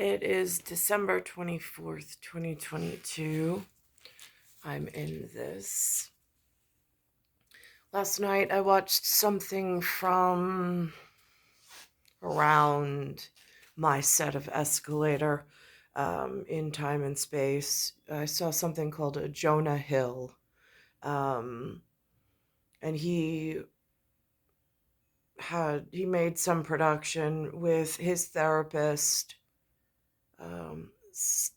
It is December 24th, 2022. I'm in this. Last night I watched something from around my set of Escalator in time and space. I saw something called a Jonah Hill. Um, and he made some production with his therapist, Stutz,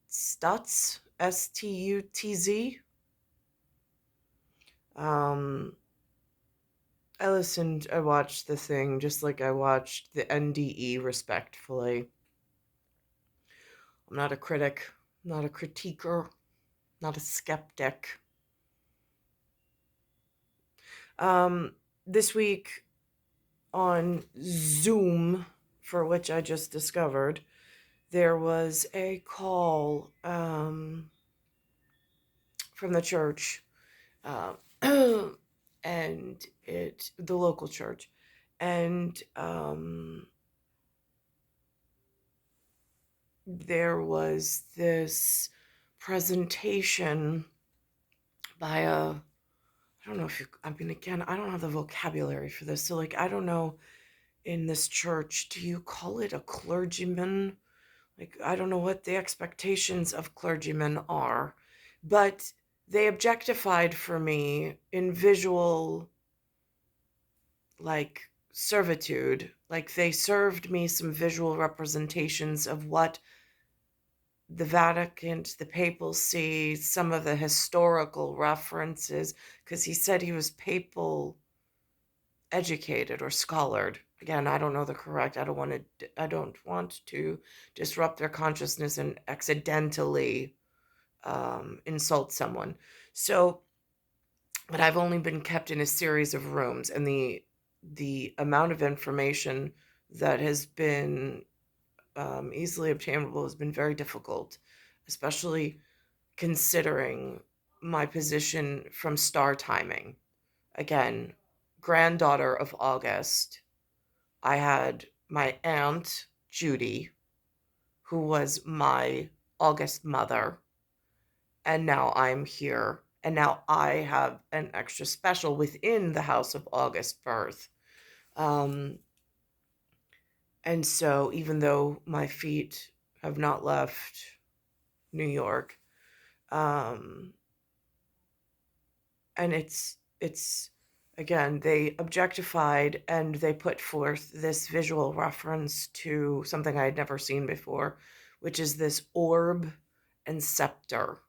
Stutz. Um, I watched the thing just like I watched the NDE respectfully. I'm not a critic, not a critiquer, not a skeptic. This week on Zoom, for which I just discovered, there was a call from the church, uh, and the local church, and there was this presentation by I don't know if again, I don't have the vocabulary for this. So, like, I don't know, in this church, do you call it a clergyman? Like, I don't know what the expectations of clergymen are, but they objectified for me in visual, like, servitude. Like, they served me some visual representations of what the Vatican, the papal see, some of the historical references, because he said he was papal educated or scholared. Again, I don't know the correct. I don't want to disrupt their consciousness and accidentally insult someone. So, but I've only been kept in a series of rooms, and the amount of information that has been easily obtainable has been very difficult, especially considering my position from star timing. Again, granddaughter of August. I had my aunt, Judy, who was my August mother, and now I'm here. And now I have an extra special within the house of August birth. Um, and so, even though my feet have not left New York, um, and it's again, they objectified and they put forth this visual reference to something I had never seen before, which is this orb and scepter.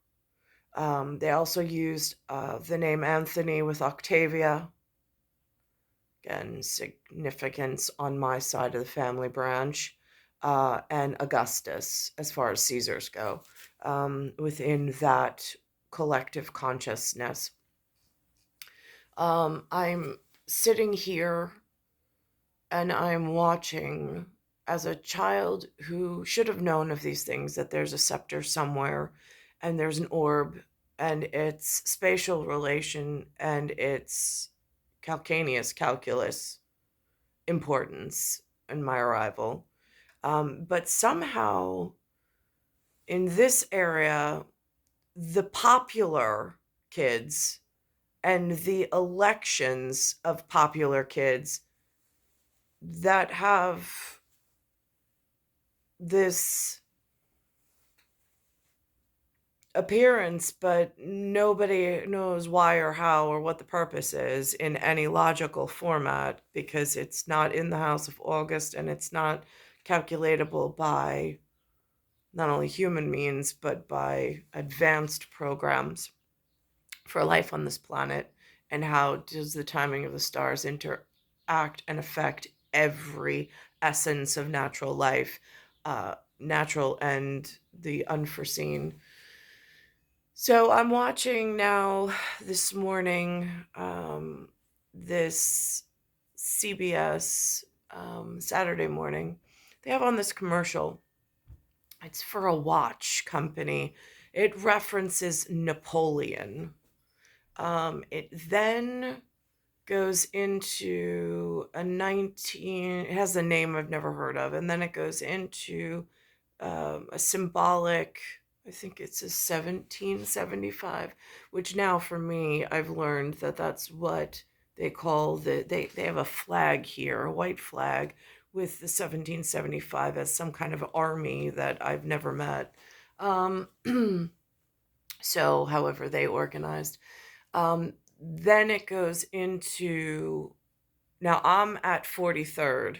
They also used the name Anthony with Octavia. Again, significance on my side of the family branch, and Augustus, as far as Caesars go, within that collective consciousness. I'm sitting here and I'm watching, as a child who should have known of these things, that there's a scepter somewhere and there's an orb and its spatial relation and its calculus importance in my arrival. But somehow in this area, the popular kids and the elections of popular kids that have this appearance, but nobody knows why or how or what the purpose is in any logical format, because it's not in the House of August and it's not calculatable by not only human means, but by advanced programs for life on this planet. And how does the timing of the stars interact and affect every essence of natural life, natural and the unforeseen. So I'm watching now this morning, this CBS Saturday morning. They have on this commercial. It's for a watch company. It references Napoleon. It then goes into it has a name I've never heard of, and then it goes into a symbolic, I think it's a 1775, which now for me, I've learned that that's what they call they have a flag here, a white flag with the 1775 as some kind of army that I've never met. Um, so, however, they organized. Then it goes into, now I'm at 43rd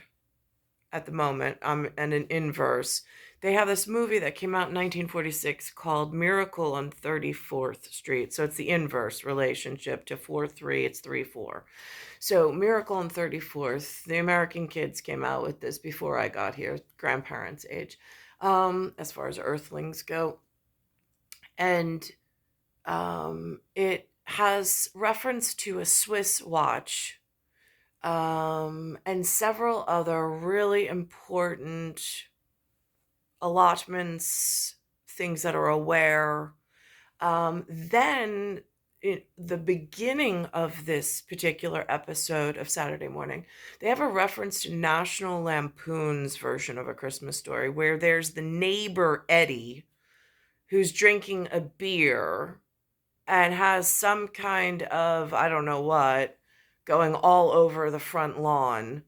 at the moment. I'm in an inverse. They have this movie that came out in 1946 called Miracle on 34th Street. So it's the inverse relationship to 4-3, it's 3-4. So Miracle on 34th, the American kids came out with this before I got here, grandparents' age, as far as Earthlings go. And it has reference to a Swiss watch, and several other really important allotments, things that are aware. Then, the beginning of this particular episode of Saturday Morning, they have a reference to National Lampoon's version of A Christmas Story, where there's the neighbor Eddie who's drinking a beer and has some kind of, I don't know what, going all over the front lawn.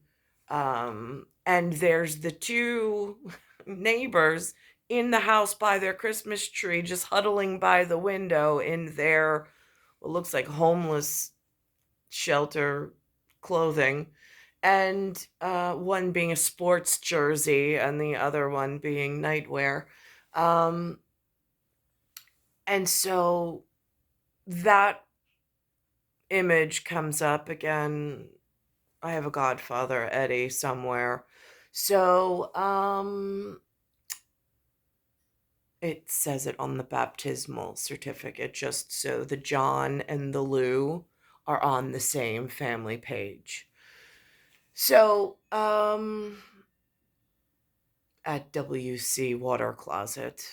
And there's the two neighbors in the house by their Christmas tree, just huddling by the window in their, what looks like homeless shelter clothing. And one being a sports jersey and the other one being nightwear. Um, and so that image comes up again. I have a godfather, Eddie, somewhere. So, it says it on the baptismal certificate, just so the John and the Lou are on the same family page. So, at WC Water Closet,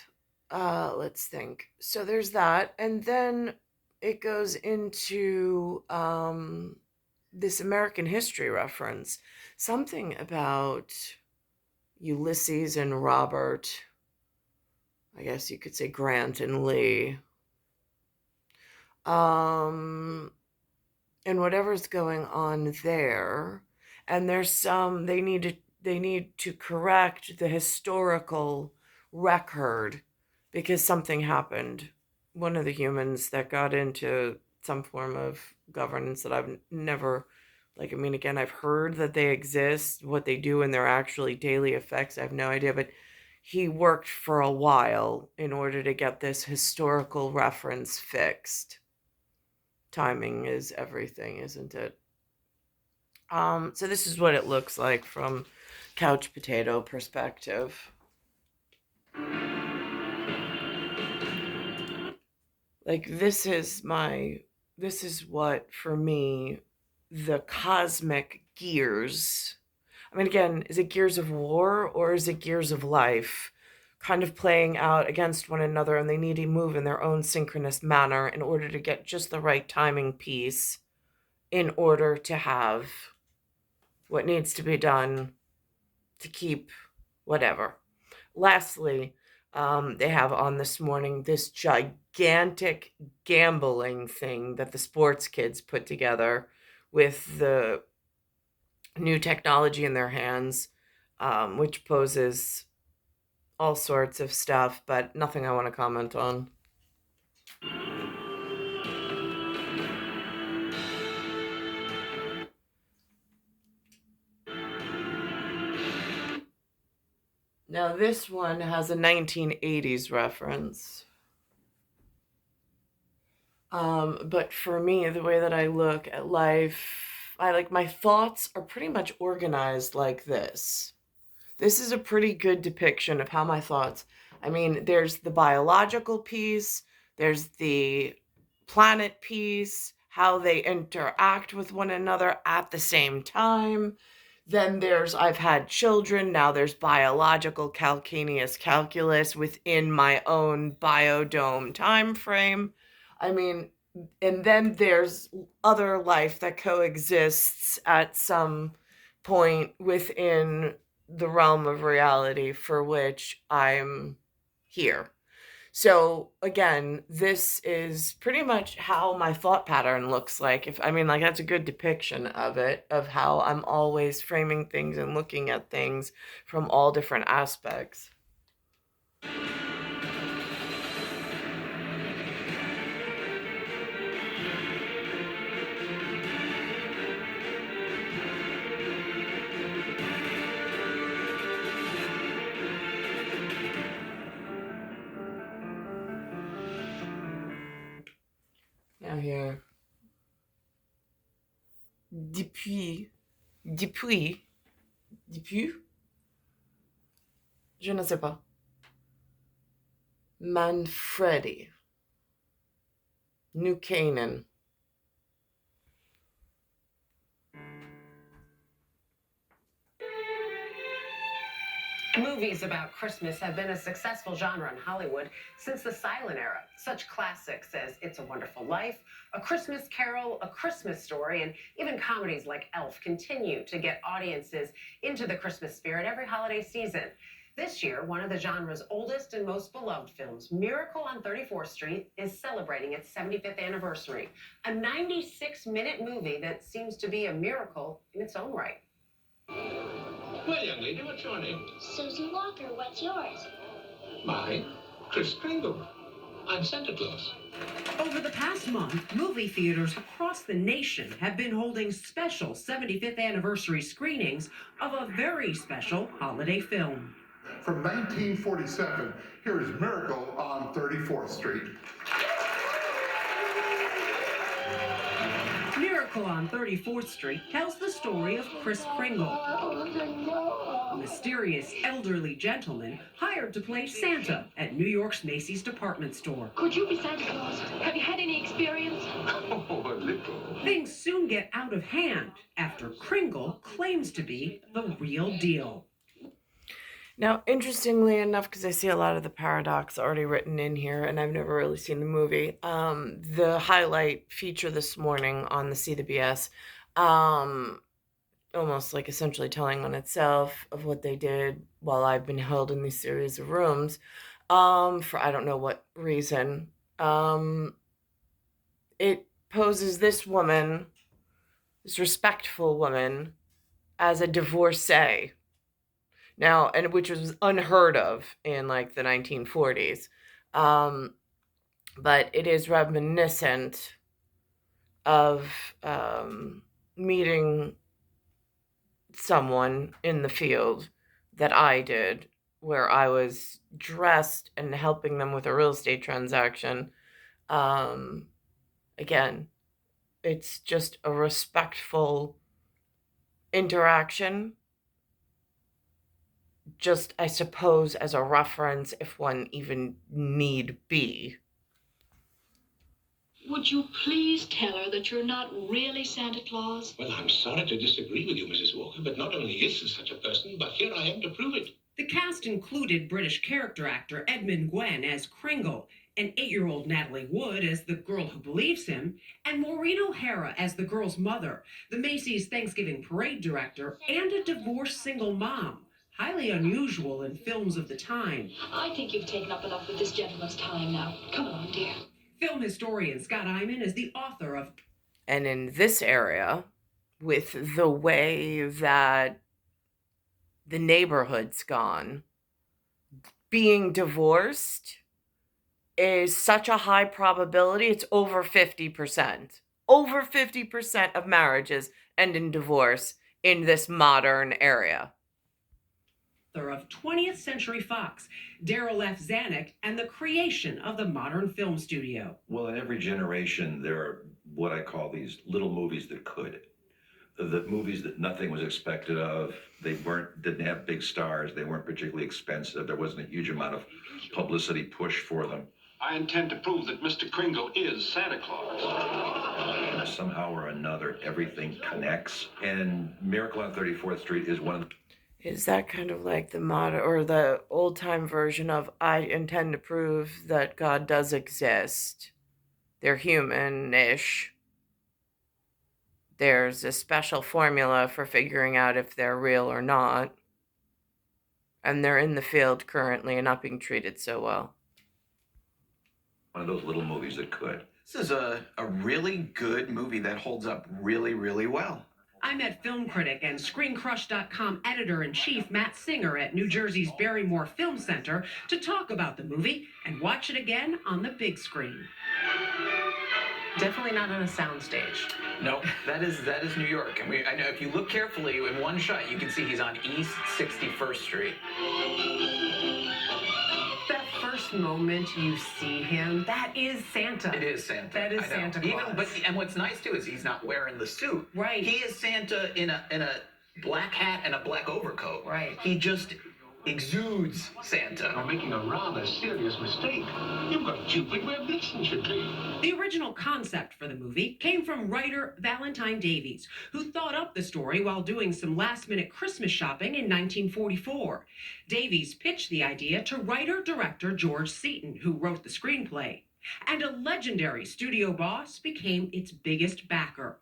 let's think. So there's that. And then it goes into, this American history reference, something about Ulysses and Robert, I guess you could say Grant and Lee, and whatever's going on there. And there's some, they need to correct the historical record because something happened. One of the humans that got into some form of governance that I've never, like, I mean, again, I've heard that they exist. What they do in their actually daily effects, I have no idea. But he worked for a while in order to get this historical reference fixed. Timing is everything, isn't it? So this is what it looks like from couch potato perspective. Like, this is what, for me, the cosmic gears. I mean, again, is it gears of war or is it gears of life? Kind of playing out against one another, and they need to move in their own synchronous manner in order to get just the right timing piece in order to have what needs to be done to keep whatever. Lastly, they have on this morning this gigantic gambling thing that the sports kids put together with the new technology in their hands, which poses all sorts of stuff, but nothing I want to comment on. Now, this one has a 1980s reference. But for me, the way that I look at life, I like, my thoughts are pretty much organized like this. This is a pretty good depiction of how my thoughts, I mean, there's the biological piece, there's the planet piece, how they interact with one another at the same time. Then there's, I've had children, now there's biological calcaneus calculus within my own biodome time frame. I mean, and then there's other life that coexists at some point within the realm of reality for which I'm here. So again, this is pretty much how my thought pattern looks like. If I mean, like, that's a good depiction of it, of how I'm always framing things and looking at things from all different aspects. Now here, depuis, depuis, depuis, je ne sais pas. Manfredi, New Canaan. Movies about Christmas have been a successful genre in Hollywood since the silent era. Such classics as It's a Wonderful Life, A Christmas Carol, A Christmas Story, and even comedies like Elf continue to get audiences into the Christmas spirit every holiday season. This year, one of the genre's oldest and most beloved films, Miracle on 34th Street, is celebrating its 75th anniversary. A 96-minute movie that seems to be a miracle in its own right. Well, young lady, what's your name? Susan Walker, what's yours? Mine? Chris Kringle. I'm Santa Claus. Over the past month, movie theaters across the nation have been holding special 75th anniversary screenings of a very special holiday film. From 1947, here is Miracle on 34th Street. Miracle on 34th Street tells the story of Chris Kringle, a mysterious elderly gentleman hired to play Santa at New York's Macy's department store. Could you be Santa Claus? Have you had any experience? Oh, a little. Things soon get out of hand after Kringle claims to be the real deal. Now, interestingly enough, because I see a lot of the paradox already written in here, and I've never really seen the movie, the highlight feature this morning on the CBS, almost like essentially telling on itself of what they did while I've been held in these series of rooms, for I don't know what reason. It poses this woman, this respectful woman, as a divorcee. Now, and which was unheard of in like the 1940s. But it is reminiscent of meeting someone in the field that I did, where I was dressed and helping them with a real estate transaction. Again, it's just a respectful interaction. Just, I suppose, as a reference, if one even need be. Would you please tell her that you're not really Santa Claus? Well, I'm sorry to disagree with you, Mrs. Walker, but not only is there such a person, but here I am to prove it. The cast included British character actor Edmund Gwenn as Kringle, and 8-year-old Natalie Wood as the girl who believes him, and Maureen O'Hara as the girl's mother, the Macy's Thanksgiving Parade director, and a divorced single mom. Highly unusual in films of the time. I think you've taken up enough of this gentleman's time now. Come along, dear. Film historian Scott Iman is the author of... And in this area, with the way that the neighborhood's gone, being divorced is such a high probability. It's over 50%. Over 50% of marriages end in divorce in this modern area. Of 20th Century Fox, Daryl F. Zanuck, and the creation of the modern film studio. Well, in every generation, there are what I call these little movies that could. The movies that nothing was expected of. They didn't have big stars. They weren't particularly expensive. There wasn't a huge amount of publicity push for them. I intend to prove that Mr. Kringle is Santa Claus. Somehow or another, everything connects. And Miracle on 34th Street is one of the... Is that kind of like the modern or the old time version of I intend to prove that God does exist? They're human-ish. There's a special formula for figuring out if they're real or not. and they're in the field currently and not being treated so well. One of those little movies that could. This is a really good movie that holds up really, really well. I met film critic and ScreenCrush.com editor-in-chief Matt Singer at New Jersey's Barrymore Film Center to talk about the movie and watch it again on the big screen. Definitely not on a soundstage. No, that is New York. And I know if you look carefully in one shot, you can see he's on East 61st Street. That first moment you see him, that is Santa. It is Santa. That is I know. Santa Claus. And what's nice too is he's not wearing the suit. Right. He is Santa in a black hat and a black overcoat. Right. He just exudes Santa. You're making a rather serious mistake. You've got Cupid where Vixen should be. The original concept for the movie came from writer Valentine Davies, who thought up the story while doing some last-minute Christmas shopping in 1944. Davies pitched the idea to writer-director George Seaton, who wrote the screenplay. And a legendary studio boss became its biggest backer.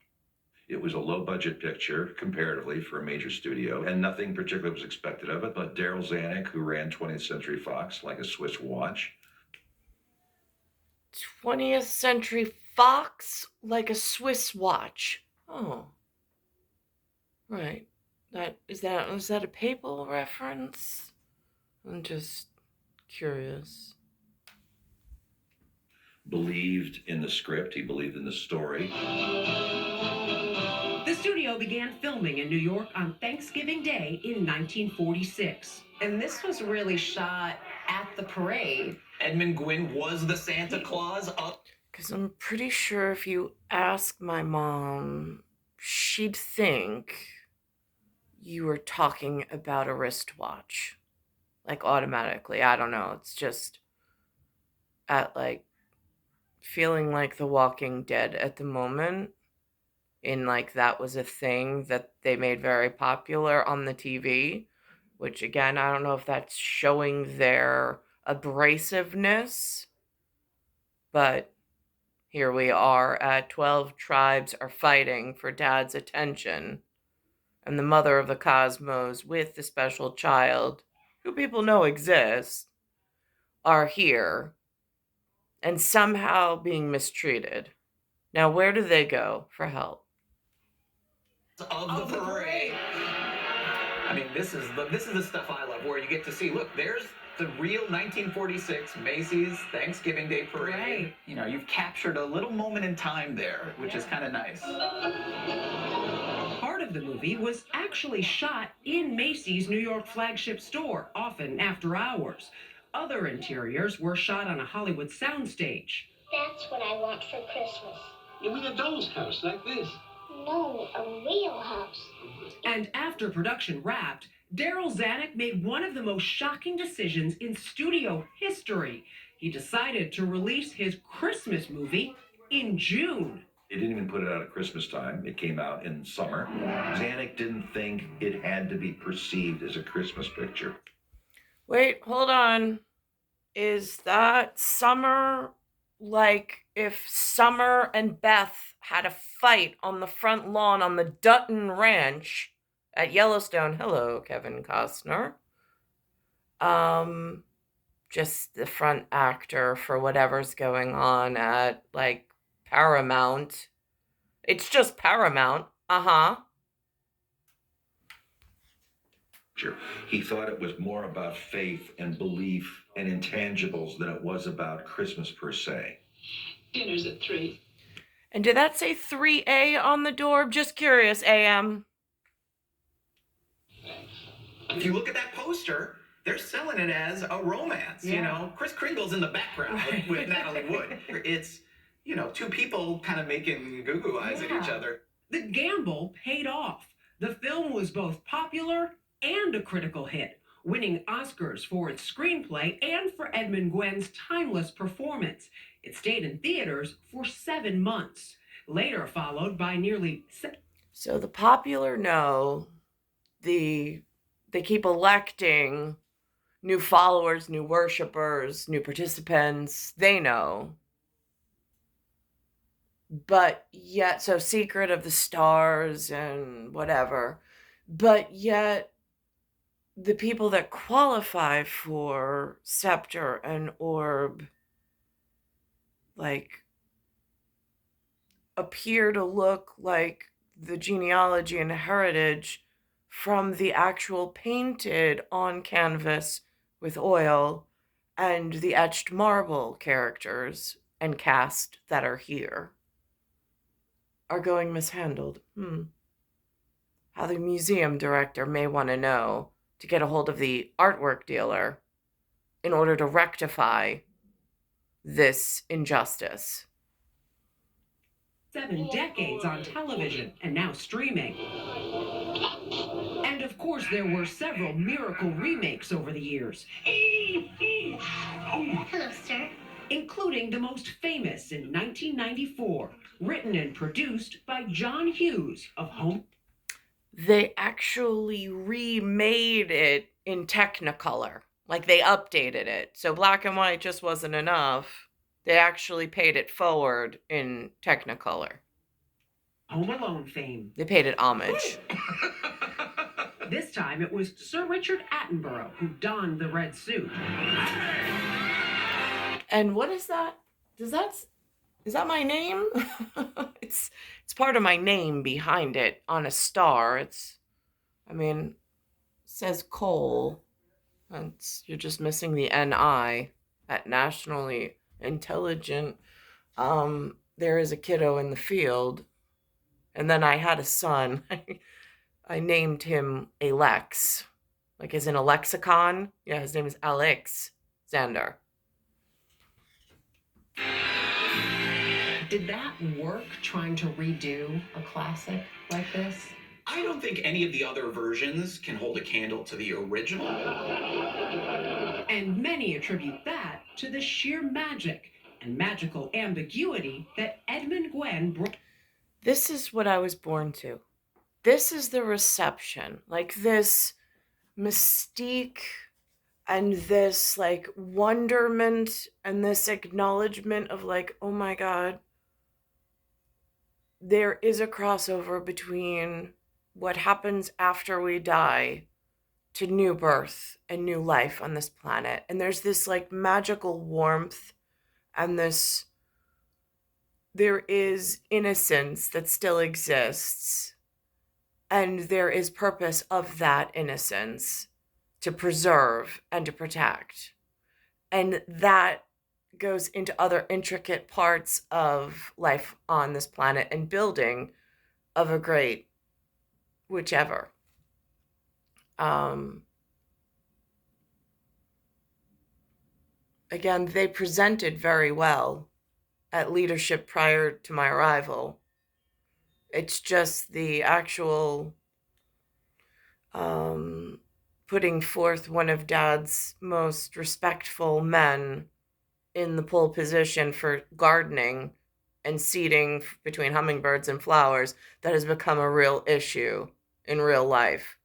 It was a low-budget picture, comparatively, for a major studio, and nothing particular was expected of it, but Daryl Zanuck, who ran 20th Century Fox like a Swiss watch. 20th Century Fox like a Swiss watch. Oh. Right. Is that a papal reference? I'm just curious. Believed in the script, he believed in the story. The studio began filming in New York on Thanksgiving Day in 1946. And this was really shot at the parade. Edmund Gwynn was the Santa Claus up. Because I'm pretty sure if you ask my mom, she'd think you were talking about a wristwatch. Like, automatically. I don't know. It's just at, like, feeling like The Walking Dead at the moment. In, like, that was a thing that they made very popular on the TV. Which, again, I don't know if that's showing their abrasiveness. But here we are at 12 tribes are fighting for Dad's attention. And the mother of the cosmos with the special child, who people know exists, are here. And somehow being mistreated. Now, where do they go for help? Of the parade. I mean, this is the stuff I love, where you get to see, look, there's the real 1946 Macy's Thanksgiving Day Parade. Right. You know, you've captured a little moment in time there, which is kind of nice. Part of the movie was actually shot in Macy's New York flagship store, often after hours. Other interiors were shot on a Hollywood soundstage. That's what I want for Christmas. You mean a doll's house like this? No, a real house. And after production wrapped, Daryl Zanuck made one of the most shocking decisions in studio history. He decided to release his Christmas movie in June. They didn't even put it out at Christmas time. It came out in summer. Zanuck didn't think it had to be perceived as a Christmas picture. Wait, hold on. Is that Summer, like if Summer and Beth had a fight on the front lawn on the Dutton Ranch at Yellowstone? Hello, Kevin Costner. Just the front actor for whatever's going on at, like, Paramount. It's just Paramount. Uh-huh. He thought it was more about faith and belief and intangibles than it was about Christmas per se. Dinner's at 3. And did that say 3A on the door? Just curious, AM. If you look at that poster, they're selling it as a romance. Yeah. You know, Kris Kringle's in the background with Natalie Wood. It's, you know, two people kind of making goo-goo eyes at each other. The gamble paid off. The film was both popular and a critical hit, winning Oscars for its screenplay and for Edmund Gwen's timeless performance. It stayed in theaters for 7 months, later followed by nearly... So the popular know, they keep electing new followers, new worshipers, new participants. They know. But yet, so Secret of the Stars and whatever. But yet, the people that qualify for scepter and orb, like, appear to look like the genealogy and heritage from the actual painted on canvas with oil and the etched marble characters and cast that are here are going mishandled. How the museum director may want to know to get a hold of the artwork dealer in order to rectify this injustice. 7 decades on television and now streaming. And of course, there were several miracle remakes over the years. Hello, sir. Including the most famous in 1994, written and produced by John Hughes of Home. They actually remade it in Technicolor. Like, they updated it. So black and white just wasn't enough. They actually paid it forward in Technicolor. Home Alone fame. They paid it homage. This time it was Sir Richard Attenborough who donned the red suit. And what is that? Is that my name? It's part of my name behind it on a star. It says Cole. You're just missing the NI at Nationally Intelligent. There is a kiddo in the field. And then I had a son. I named him Alex. Like as in a lexicon. Yeah, his name is Alexander. Did that work, trying to redo a classic like this? I don't think any of the other versions can hold a candle to the original. And many attribute that to the sheer magic and magical ambiguity that Edmund Gwenn brought. This is what I was born to. This is the reception. Like this mystique and this like wonderment and this acknowledgement of like, oh my God, there is a crossover between what happens after we die to new birth and new life on this planet. And there's this like magical warmth and there is innocence that still exists. And there is purpose of that innocence to preserve and to protect. And that goes into other intricate parts of life on this planet and building of a great whichever. Again, they presented very well at leadership prior to my arrival. It's just the actual putting forth one of Dad's most respectful men in the pole position for gardening and seeding between hummingbirds and flowers that has become a real issue in real life.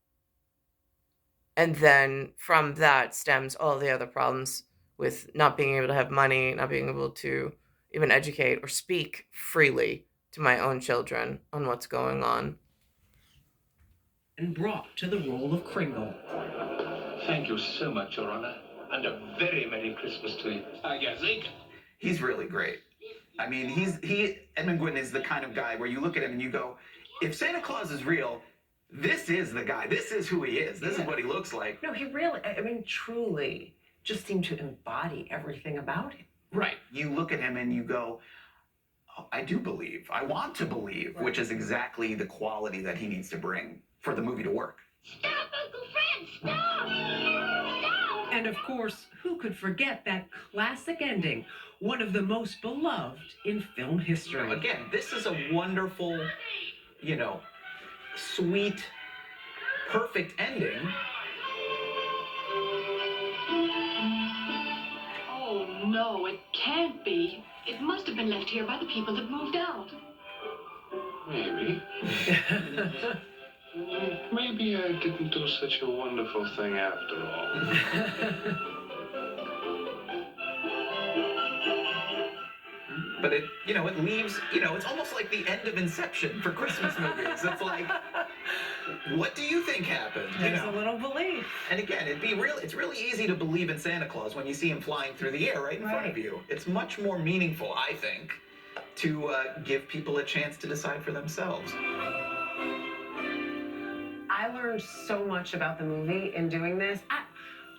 And then from that stems all the other problems with not being able to have money, not being able to even educate or speak freely to my own children on what's going on. And brought to the role of Kringle. Thank you so much, Your Honor. And a very Merry Christmas to you. He's really great. I mean, Edmund Gwenn is the kind of guy where you look at him and you go, if Santa Claus is real, this is the guy. This is who he is. This is what he looks like. No, he really, truly just seemed to embody everything about him. Right. You look at him and you go, oh, I do believe. I want to believe, right. Which is exactly the quality that he needs to bring for the movie to work. Stop, Uncle Fred! Stop! Stop! And of course, who could forget that classic ending, one of the most beloved in film history. Again, this is a wonderful, sweet, perfect ending. Oh, no, it can't be. It must have been left here by the people that moved out. Maybe. Maybe I didn't do such a wonderful thing after all. But it leaves, it's almost like the end of Inception for Christmas movies. It's like, What do you think happened? There's a little belief. And again, it's really easy to believe in Santa Claus when you see him flying through the air right in front of you. It's much more meaningful, I think, to give people a chance to decide for themselves. I learned so much about the movie in doing this.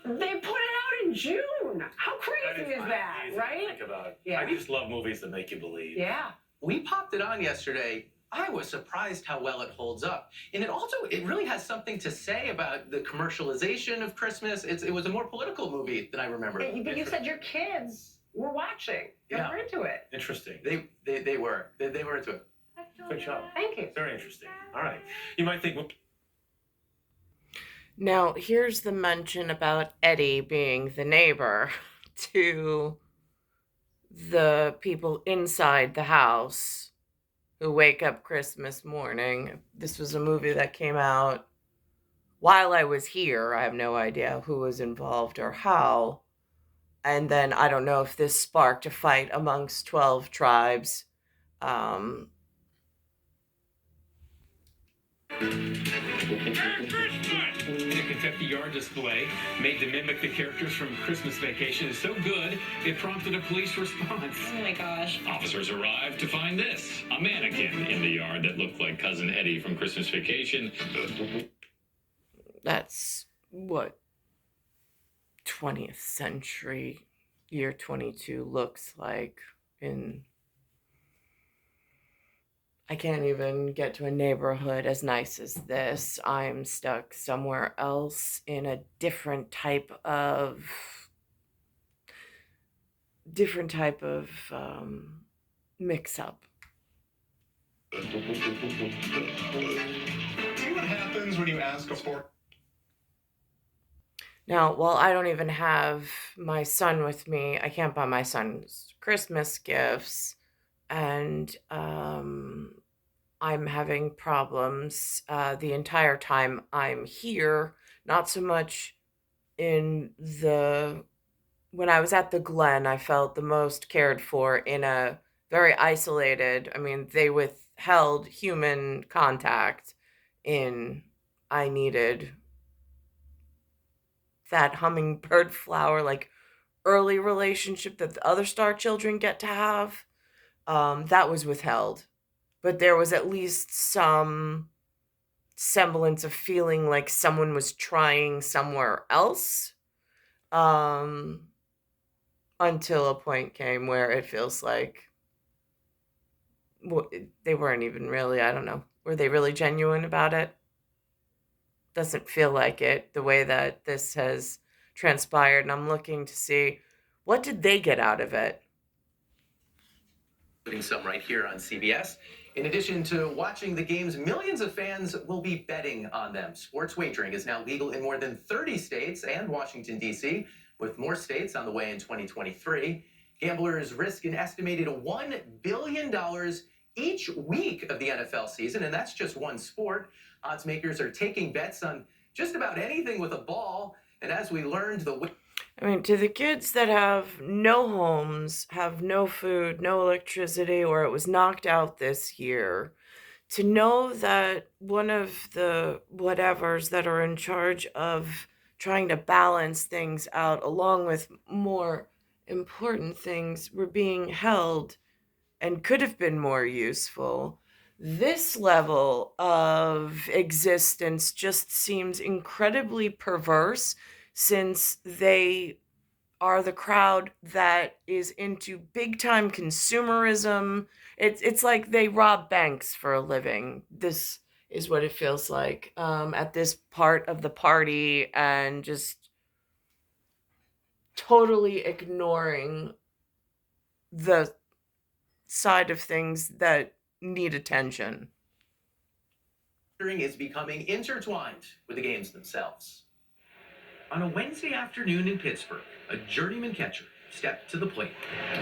They put it out in June. How crazy is that, right? Think about it. Yeah. I just love movies that make you believe. Yeah. We popped it on yesterday. I was surprised how well it holds up. And it really has something to say about the commercialization of Christmas. It was a more political movie than I remember. But you said your kids were watching. They were into it. Interesting. They were into it. Good job. Thank you. Very interesting. All right. You might think, well, Now, here's the mention about Eddie being the neighbor to the people inside the house who wake up Christmas morning. This was a movie that came out while I was here. I have no idea who was involved or how. And then I don't know if this sparked a fight amongst 12 tribes. The confetti-yard display made to mimic the characters from Christmas Vacation is so good, it prompted a police response. Oh my gosh. Officers arrived to find this, a mannequin in the yard that looked like Cousin Eddie from Christmas Vacation. That's what 20th century, year 22 looks like in... I can't even get to a neighborhood as nice as this. I'm stuck somewhere else in a different type of mix-up. See what happens when you ask for... Now, while I don't even have my son with me, I can't buy my son's Christmas gifts, and I'm having problems the entire time I'm here. Not so much when I was at the Glen, I felt the most cared for in a very isolated, they withheld human contact I needed that hummingbird flower, like, early relationship that the other star children get to have. That was withheld. But there was at least some semblance of feeling like someone was trying somewhere else. Until a point came where it feels like they weren't even really, I don't know. Were they really genuine about it? Doesn't feel like it, the way that this has transpired. And I'm looking to see, what did they get out of it? Putting some right here on CBS. In addition to watching the games, millions of fans will be betting on them. Sports wagering is now legal in more than 30 states and Washington, D.C., with more states on the way in 2023. Gamblers risk an estimated $1 billion each week of the NFL season, and that's just one sport. Odds makers are taking bets on just about anything with a ball, and as we learned, to the kids that have no homes, have no food, no electricity, or it was knocked out this year, to know that one of the whatevers that are in charge of trying to balance things out, along with more important things, were being held and could have been more useful. This level of existence just seems incredibly perverse, since they are the crowd that is into big-time consumerism. It's like they rob banks for a living. This is what it feels like at this part of the party, and just totally ignoring the side of things that need attention. is becoming intertwined with the games themselves. On a Wednesday afternoon in Pittsburgh, a journeyman catcher stepped to the plate.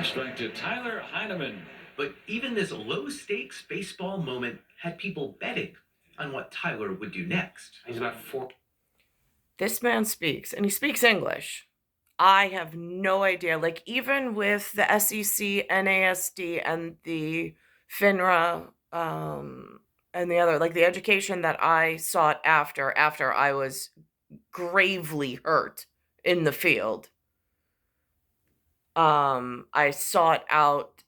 Strike to Tyler Heineman. But even this low-stakes baseball moment had people betting on what Tyler would do next. he's about 4. This man speaks, and he speaks English. I have no idea. Like, even with the SEC, NASD, and the FINRA and the other, like the education that I sought after I was gravely hurt in the field. I sought out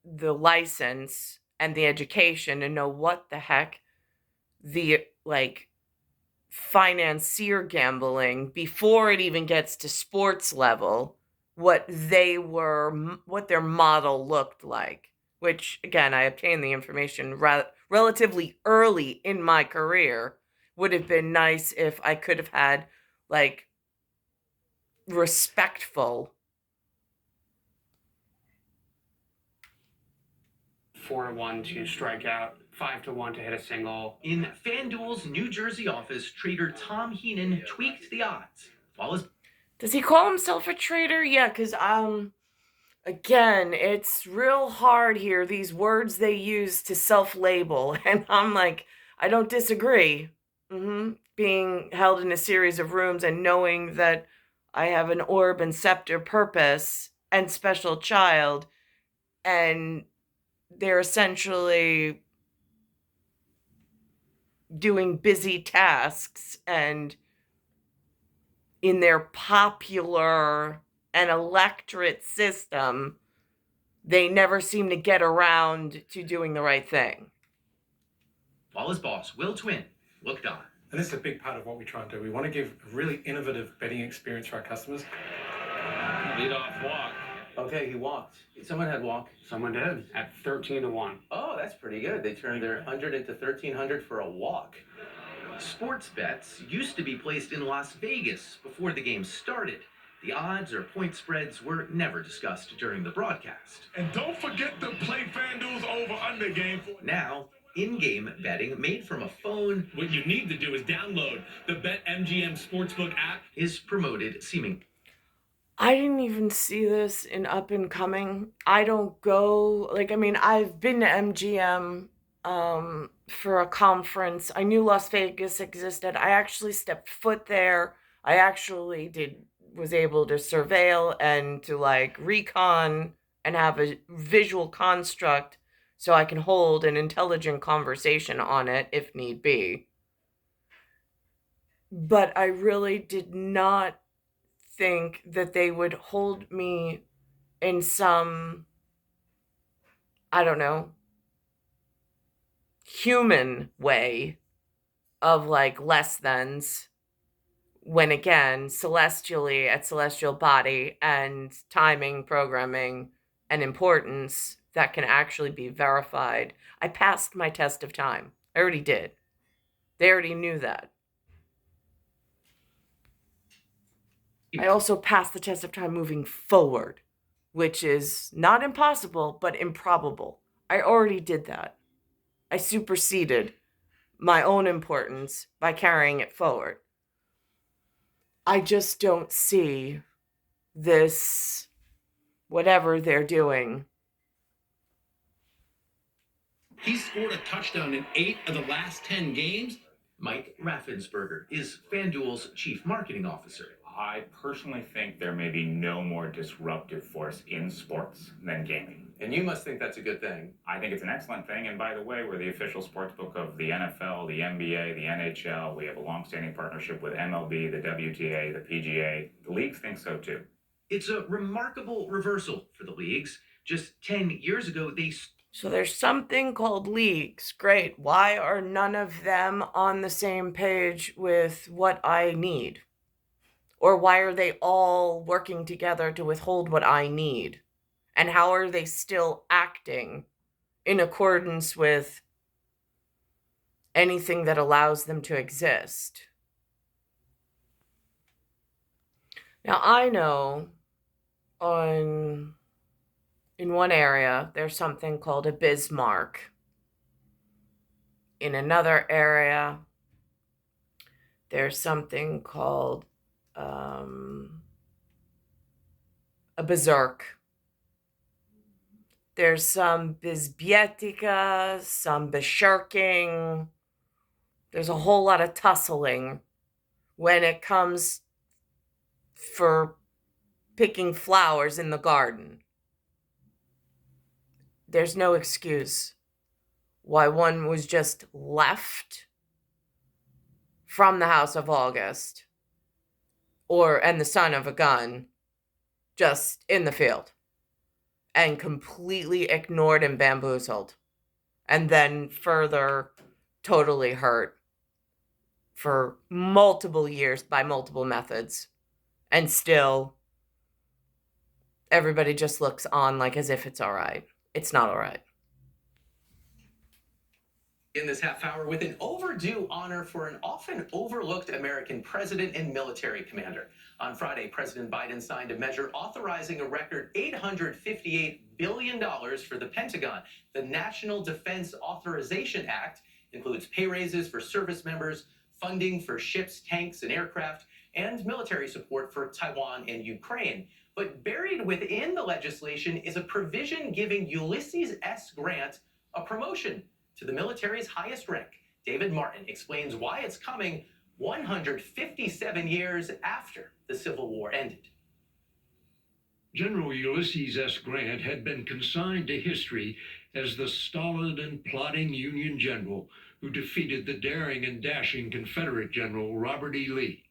the license and the education to know what the heck the like financier gambling before it even gets to sports level, what their model looked like, which again I obtained the information relatively early in my career. Would have been nice if I could have had like respectful. 4-1 to strike out, 5-1 to hit a single. In FanDuel's New Jersey office, trader Tom Heenan tweaked the odds. Does he call himself a trader? Yeah, because again, it's real hard here, these words they use to self-label, and I'm like, I don't disagree. Being held in a series of rooms and knowing that I have an orb and scepter purpose and special child, and they're essentially doing busy tasks, and in their popular and electorate system, they never seem to get around to doing the right thing. While his boss, Will Twin, looked on. And this is a big part of what we try and do. We want to give a really innovative betting experience for our customers. Leadoff walk. Okay, he walked. Someone had walk. Someone did at 13-1. Oh, that's pretty good. They turned their 100 into 1,300 for a walk. Sports bets used to be placed in Las Vegas before the game started. The odds or point spreads were never discussed during the broadcast. And don't forget to play FanDuel's over-under game. Now, in-game betting made from a phone. What you need to do is download the BetMGM Sportsbook app. Is promoted seeming. I didn't even see this in Up and Coming. I don't go, I've been to MGM for a conference. I knew Las Vegas existed. I actually stepped foot there. I actually was able to surveil and to recon and have a visual construct so I can hold an intelligent conversation on it if need be. But I really did not think that they would hold me in some, I don't know, human way of less thans, when again, celestially at celestial body and timing, programming, and importance that can actually be verified. I passed my test of time. I already did. They already knew that. I also passed the test of time moving forward, which is not impossible, but improbable. I already did that. I superseded my own importance by carrying it forward. I just don't see this, whatever they're doing. He scored a touchdown in 8 of the last 10 games. Mike Raffensperger is FanDuel's chief marketing officer. I personally think there may be no more disruptive force in sports than gaming. And you must think that's a good thing. I think it's an excellent thing. And by the way, we're the official sportsbook of the NFL, the NBA, the NHL. We have a long-standing partnership with MLB, the WTA, the PGA. The leagues think so too. It's a remarkable reversal for the leagues. Just 10 years ago, So there's something called leagues. Great. Why are none of them on the same page with what I need? Or why are they all working together to withhold what I need? And how are they still acting in accordance with anything that allows them to exist? Now, I know in one area, there's something called a Bismarck. In another area, there's something called a berserk. There's some bisbietica, some beshirking. There's a whole lot of tussling when it comes for picking flowers in the garden. There's no excuse why one was just left from the House of August and the son of a gun just in the field and completely ignored and bamboozled, and then further totally hurt for multiple years by multiple methods. And still, everybody just looks on like as if it's all right. It's not all right. In this half hour, with an overdue honor for an often overlooked American president and military commander. On Friday, President Biden signed a measure authorizing a record $858 billion for the Pentagon. The National Defense Authorization Act includes pay raises for service members, funding for ships, tanks, and aircraft, and military support for Taiwan and Ukraine. But buried within the legislation is a provision giving Ulysses S. Grant a promotion to the military's highest rank. David Martin explains why it's coming 157 years after the Civil War ended. General Ulysses S. Grant had been consigned to history as the stolid and plodding Union general who defeated the daring and dashing Confederate General Robert E. Lee.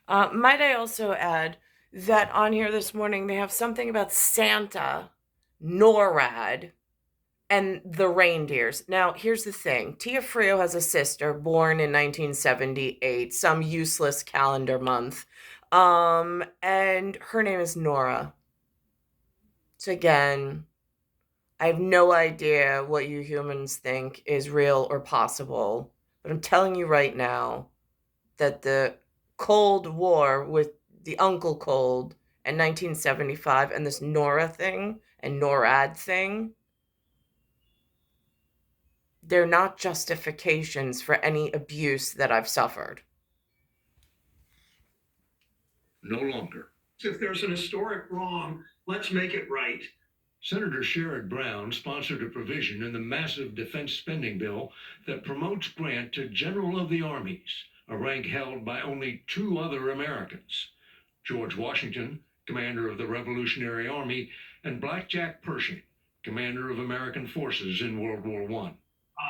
Might I also add that on here this morning they have something about Santa, NORAD, and the reindeers. Now, here's the thing. Tia Frio has a sister born in 1978, some useless calendar month. And her name is Nora. So again, I have no idea what you humans think is real or possible, but I'm telling you right now that the Cold War with the Uncle Cold in 1975 and this Nora thing and NORAD thing, they're not justifications for any abuse that I've suffered. No longer. If there's an historic wrong, let's make it right. Senator Sherrod Brown sponsored a provision in the massive defense spending bill that promotes Grant to General of the Armies, a rank held by only two other Americans, George Washington, commander of the Revolutionary Army, and Blackjack Pershing, commander of American forces in World War I.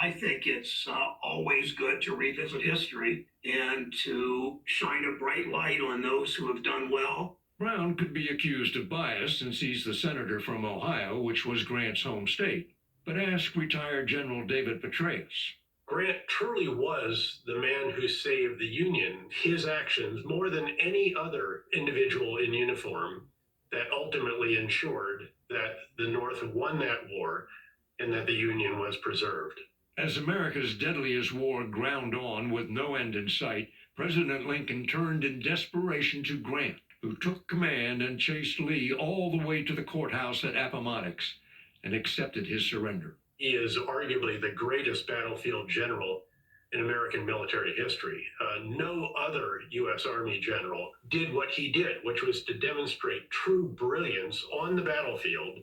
I think it's always good to revisit history and to shine a bright light on those who have done well. Brown could be accused of bias since he's the senator from Ohio, which was Grant's home state. But ask retired General David Petraeus. Grant truly was the man who saved the Union. His actions, more than any other individual in uniform, that ultimately ensured that the North won that war and that the Union was preserved. As America's deadliest war ground on with no end in sight, President Lincoln turned in desperation to Grant, who took command and chased Lee all the way to the courthouse at Appomattox and accepted his surrender. He is arguably the greatest battlefield general in American military history. No other U.S. Army general did what he did, which was to demonstrate true brilliance on the battlefield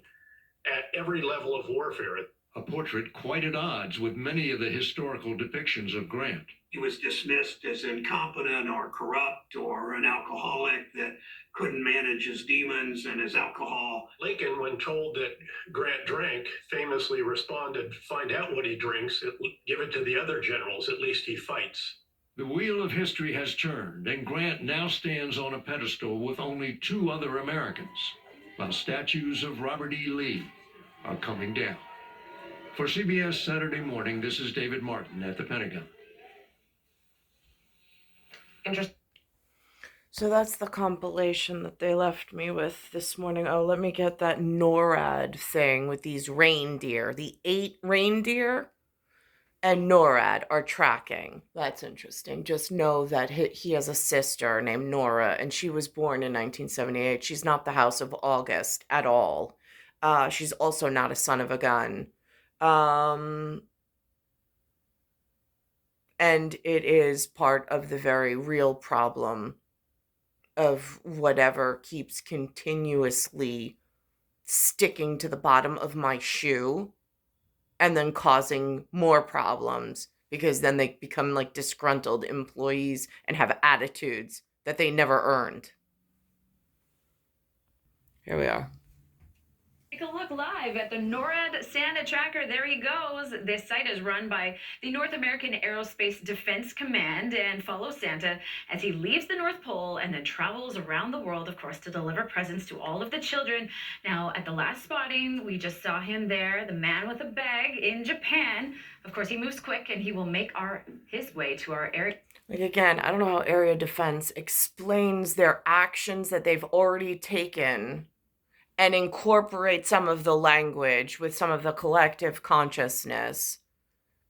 at every level of warfare. A portrait quite at odds with many of the historical depictions of Grant. He was dismissed as incompetent or corrupt or an alcoholic that couldn't manage his demons and his alcohol. Lincoln, when told that Grant drank, famously responded, "Find out what he drinks, give it to the other generals, at least he fights." The wheel of history has turned, and Grant now stands on a pedestal with only two other Americans, while statues of Robert E. Lee are coming down. For CBS Saturday Morning, this is David Martin at the Pentagon. So that's the compilation that they left me with this morning. Oh, let me get that NORAD thing with these reindeer. The 8 reindeer and NORAD are tracking. That's interesting. Just know that he has a sister named Nora, and she was born in 1978. She's not the House of August at all. She's also not a son of a gun. And it is part of the very real problem of whatever keeps continuously sticking to the bottom of my shoe and then causing more problems, because then they become like disgruntled employees and have attitudes that they never earned. Here we are. Take a look. look live at the NORAD Santa Tracker. There he goes. This site is run by the North American Aerospace Defense Command and follows Santa as he leaves the North Pole and then travels around the world, of course, to deliver presents to all of the children. Now, at the last spotting, we just saw him there, the man with a bag in Japan. Of course, he moves quick and he will make his way to our area. Like, again, I don't know how Area Defense explains their actions that they've already taken and incorporate some of the language with some of the collective consciousness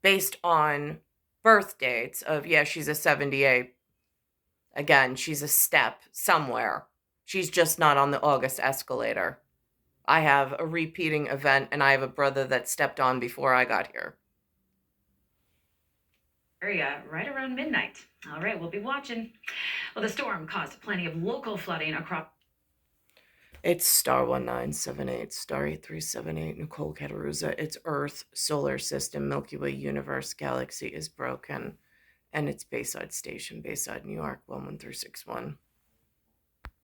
based on birth dates of, yeah, she's a 78. Again, she's a step somewhere. She's just not on the August escalator. I have a repeating event, and I have a brother that stepped on before I got here. Area right around midnight. All right, we'll be watching. Well, the storm caused plenty of local flooding across. It's star 1978, star 8378, Nicole, Cattaruzza. It's Earth, solar system, Milky Way, universe, galaxy is broken. And it's Bayside Station, Bayside, New York, 11361.